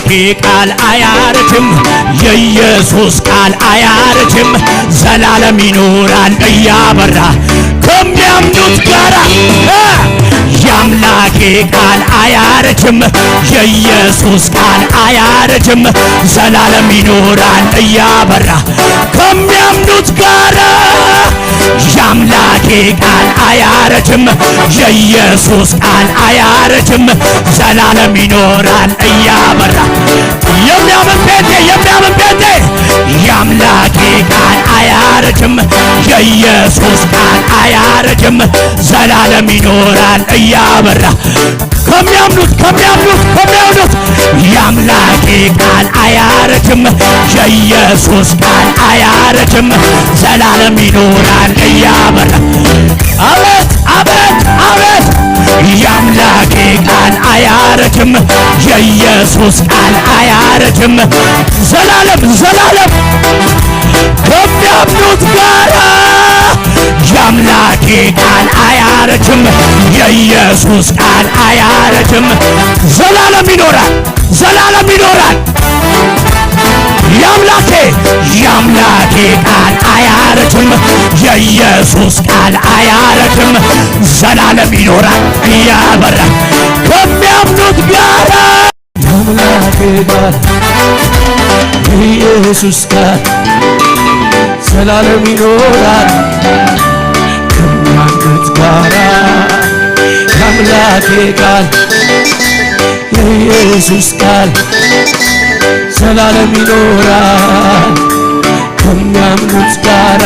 የአምላኬ ቃል አያረጅም፣ የኢየሱስ ቃል አያረጅም፣ ዘላለም ይኖራል እያበራ ከሚያምኑት ጋራ። የአምላኬ ቃል አያረጅም፣ የኢየሱስ ቃል አያረጅም፣ ዘላለም ይኖራል እያበራ ከሚያምኑት ጋራ። የአምላኬ ቃል አያረጅም፣ የኢየሱስ ቃል አያረጅም፣ ዘላለም ይኖራል እያበራ። የሚያምን ቤቴ የአምላኬ ቃል አያረጅም፣ የኢየሱስ ቃል አያረጅም፣ ዘላለም ይኖራል እያበራ ከሚያምኑት የአምላኬ ቃል አያረጅም፣ የኢየሱስ ቃል አያረጅም፣ ዘላለም ይኖራል እያበራ። አቤት አቤት አቤት! የአምላኬ ቃል አያረጅም፣ የኢየሱስ ቃል አያረጅም፣ ዘላለም ከሚያምኑት ጋራ። የአምላኬ ቃል አያረጅም፣ የኢየሱስ ቃል አያረጅም፣ ዘላለም ይኖራል የአምላኬ ቃል አያረጅም፣ የኢየሱስ ቃል አያረጅም፣ ዘላለም ይኖራል እያበራ ከሚያምኑት ጋራ። የአምላኬ ቃል የኢየሱስ ቃል ዘላለም ይኖራል ከሚያምኑት ጋራ። የአምላኬ ቃል የኢየሱስ ቃል ዘላለም ይኖራል ከሚያምኑት ጋራ።